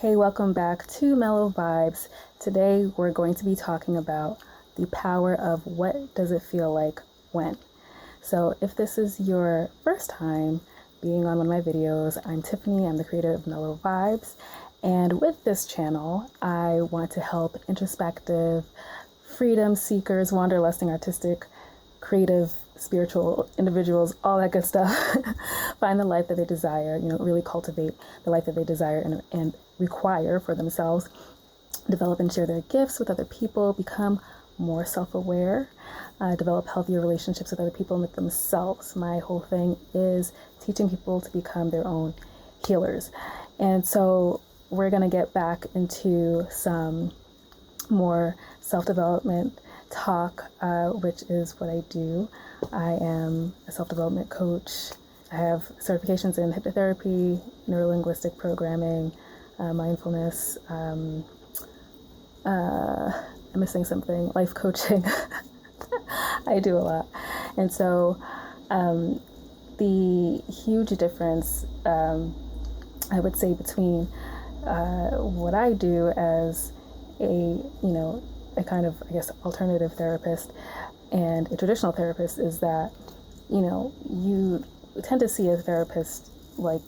Hey, welcome back to Mellow Vibes. Today we're going to be talking about the power of what does it feel like when. So if this is your first time being on one of my videos, I'm Tiffany, I'm the creator of Mellow Vibes. And with this channel, I want to help introspective, freedom seekers, wanderlusting, artistic, creative, spiritual individuals, all that good stuff, find the life that they desire, really cultivate the life that they desire and require for themselves, develop and share their gifts with other people, become more self-aware, develop healthier relationships with other people and with themselves. My whole thing is teaching people to become their own healers. And so we're going to get back into some more self-development talk, which is what I do. I am a self-development coach. I have certifications in hypnotherapy, neurolinguistic programming, mindfulness. I'm missing something, life coaching. I do a lot. And so the huge difference, I would say, between what I do as a kind of, alternative therapist and a traditional therapist is that, you tend to see a therapist like,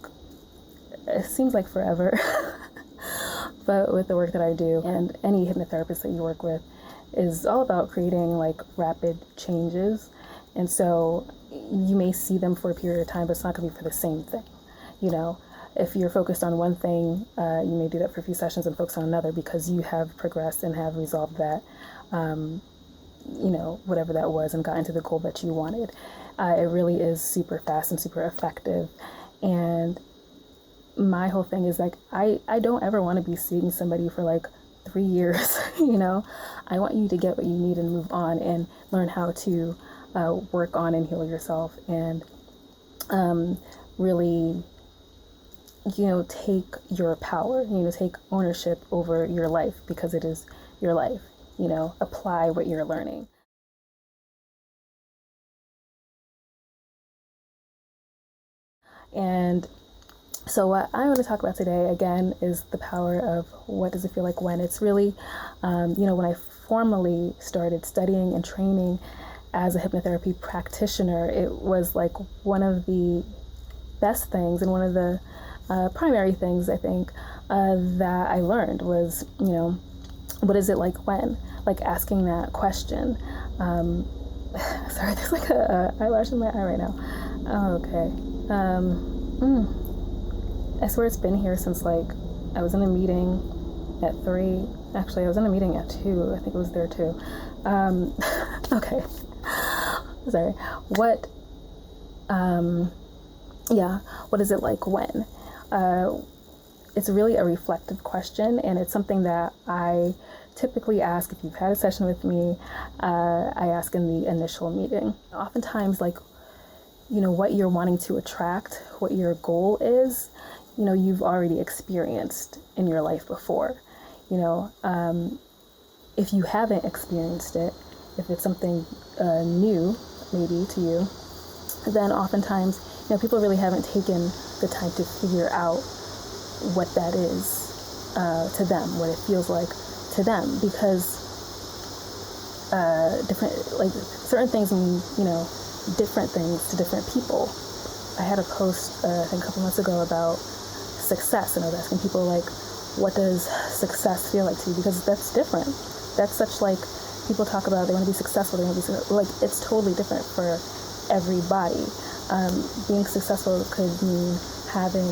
it seems like forever. But with the work that I do, and any hypnotherapist that you work with, is all about creating like rapid changes. And so you may see them for a period of time, but it's not going to be for the same thing. If you're focused on one thing, you may do that for a few sessions and focus on another because you have progressed and have resolved that, whatever that was, and gotten to the goal that you wanted. It really is super fast and super effective. And my whole thing is like, I don't ever want to be seeing somebody for like 3 years. I want you to get what you need and move on and learn how to work on and heal yourself and really take your power, take ownership over your life because it is your life, apply what you're learning. And so what I want to talk about today, again, is the power of what does it feel like when. It's really, when I formally started studying and training as a hypnotherapy practitioner, it was like one of the best things and one of the primary things I think that I learned was, what is it like when? Like asking that question. Sorry, there's like a eyelash in my eye right now. Oh, okay. I swear it's been here since like I was in a meeting at 3. Actually, I was in a meeting at 2. I think it was there too. Okay. Sorry. What is it like when? It's really a reflective question, and it's something that I typically ask if you've had a session with me. I ask in the initial meeting. Oftentimes, like, what you're wanting to attract, what your goal is, you've already experienced in your life before. If you haven't experienced it, if it's something new, maybe to you, then oftentimes, people really haven't taken the time to figure out what that is to them, what it feels like to them, because certain things mean, different things to different people. I had a post, I think a couple months ago about success, and I was asking people, like, what does success feel like to you? Because that's different. That's such, like, people talk about they want to be successful, like, it's totally different for everybody. Being successful could mean having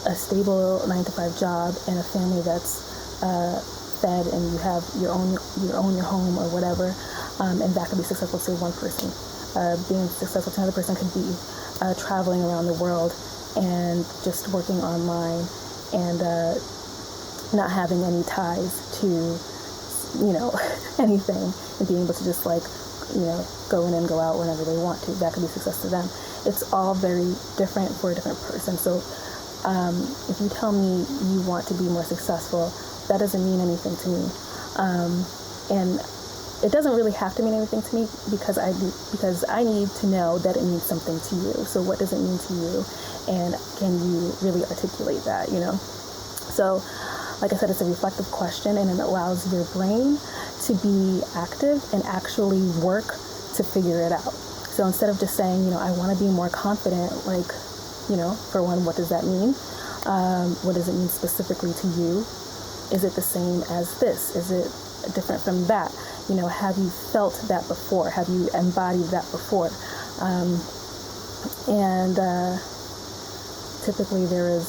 a stable 9-to-5 job and a family that's fed, and you have you own your home or whatever, and that could be successful to one person. Being successful to another person could be traveling around the world and just working online and not having any ties to anything, and being able to just go in and go out whenever they want to. That could be success to them. It's all very different for a different person. So if you tell me you want to be more successful, that doesn't mean anything to me. And it doesn't really have to mean anything to me because I need to know that it means something to you. So what does it mean to you? And can you really articulate that, So like I said, it's a reflective question, and it allows your brain to be active and actually work to figure it out. So instead of just saying, I want to be more confident, like, for one, what does that mean? What does it mean specifically to you? Is it the same as this? Is it different from that? Have you felt that before? Have you embodied that before? And typically there is,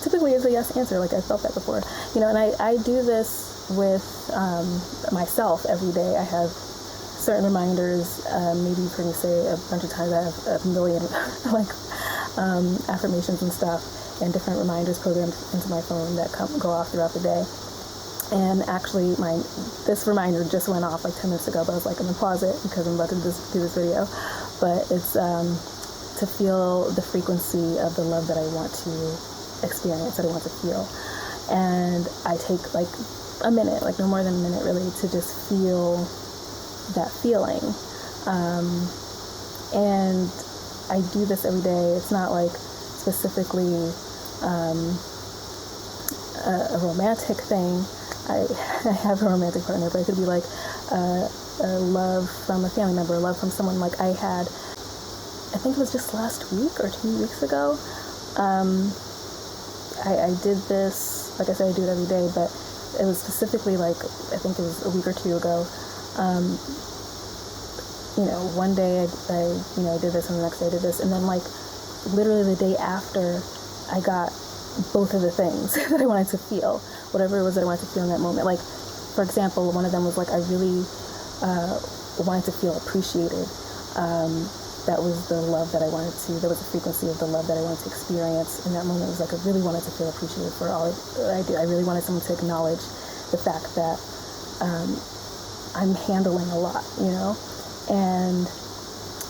typically it's a yes answer, like I felt that before. And I do this with myself every day. I have certain reminders. Maybe you've heard me say a bunch of times. I have a million like affirmations and stuff, and different reminders programmed into my phone that go off throughout the day. And actually, this reminder just went off like 10 minutes ago, but I was like, I'm gonna pause it because I'm about to do this video. But it's to feel the frequency of the love that I want to experience, that I want to feel. And I take like a minute, like no more than a minute really, to just feel that feeling. And I do this every day. It's not like specifically a romantic thing. I have a romantic partner, but it could be like a love from a family member, a love from someone. Like I had, I think it was just last week or 2 weeks ago. I did this, like I said, I do it every day, but it was specifically like, I think it was a week or two ago. One day I did this, and the next day I did this, and then like literally the day after, I got both of the things that I wanted to feel, whatever it was that I wanted to feel in that moment. Like, for example, one of them was like, I really wanted to feel appreciated. That was the love that I wanted to, that was the frequency of the love that I wanted to experience in that moment. It was like, I really wanted to feel appreciated for all I did. I really wanted someone to acknowledge the fact that I'm handling a lot, and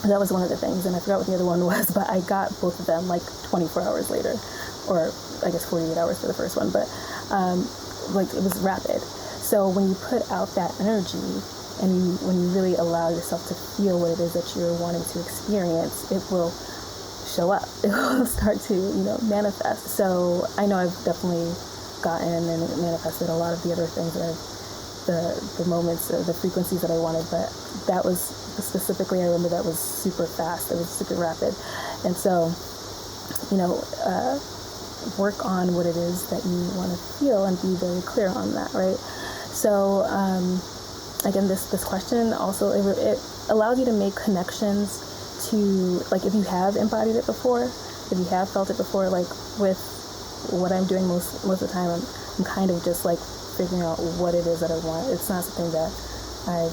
that was one of the things. And I forgot what the other one was, but I got both of them like 24 hours later, or I guess 48 hours for the first one, but like it was rapid. So when you put out that energy, and when you really allow yourself to feel what it is that you're wanting to experience, it will show up. It will start to, manifest. So I know I've definitely gotten and manifested a lot of the other things that the moments, the frequencies that I wanted, but that was specifically, I remember that was super fast. It was super rapid. And so, work on what it is that you want to feel and be very clear on that, right? So, again, this question also, it allows you to make connections to, like, if you have embodied it before, if you have felt it before, like with what I'm doing most of the time, I'm kind of just like figuring out what it is that I want. It's not something that I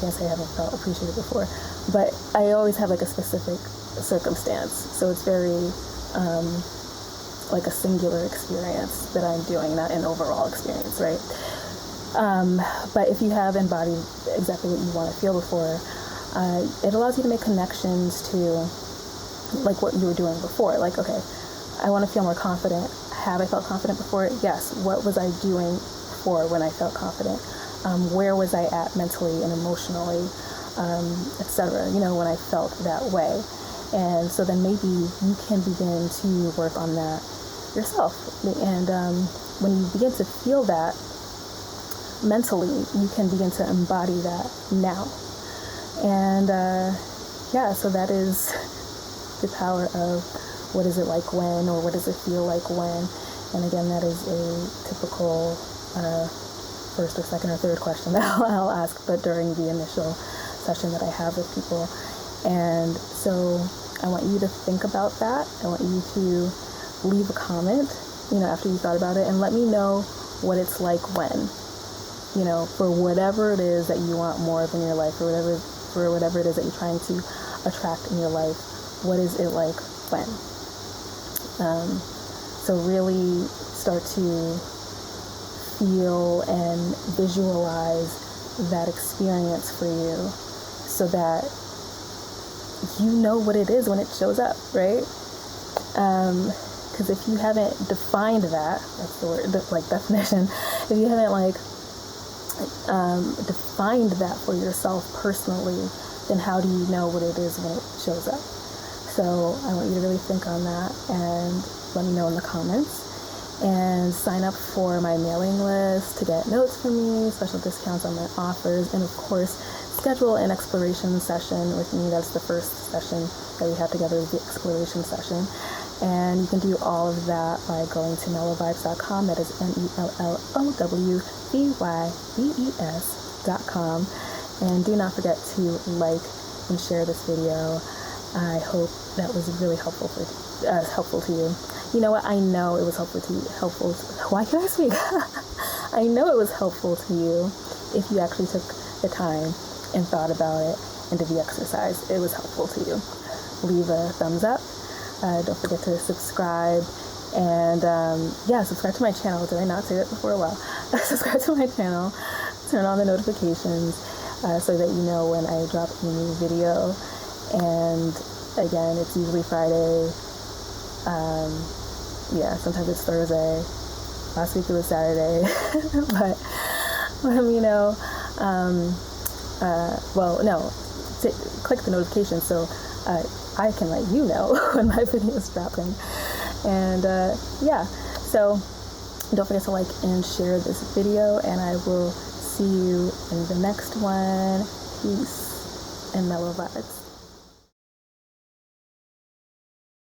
can't say I haven't felt appreciated before, but I always have like a specific circumstance. So it's very like a singular experience that I'm doing, not an overall experience, right? But if you have embodied exactly what you want to feel before, it allows you to make connections to like what you were doing before. Like, okay, I want to feel more confident. Have I felt confident before? Yes. What was I doing before when I felt confident? Where was I at mentally and emotionally, etc., when I felt that way? And so then maybe you can begin to work on that yourself. And when you begin to feel that mentally, you can begin to embody that now. And so that is the power of what is it like when, or what does it feel like when. And again, that is a typical first or second or third question that I'll ask, but during the initial session that I have with people. And so I want you to think about that. I want you to leave a comment, after you thought about it, and let me know what it's like when, for whatever it is that you want more of in your life, or whatever it is that you're trying to attract in your life. What is it like when? So really start to feel and visualize that experience for you, so that you know what it is when it shows up, right? Because if you haven't defined that's the word, definition. If you haven't defined that for yourself personally, then how do you know what it is when it shows up? So I want you to really think on that and let me know in the comments. and sign up for my mailing list to get notes from me, special discounts on my offers, and of course, schedule an exploration session with me. That's the first session that we have together, is the exploration session. And you can do all of that by going to mellowvybes.com. That is mellowvybes.com. And do not forget to like and share this video. I hope that was really helpful to you. You know what? I know it was helpful to you. Why can I speak? I know it was helpful to you if you actually took the time and thought about it and did the exercise. It was helpful to you. Leave a thumbs up. Don't forget to subscribe. And subscribe to my channel. Did I not say that before? Well, subscribe to my channel. Turn on the notifications so that you know when I drop a new video. And again, it's usually Friday. Sometimes it's Thursday. Last week it was Saturday. But let me know. Click the notification so I can let you know when my video is dropping. And so don't forget to like and share this video, and I will see you in the next one. Peace and mellow vibes.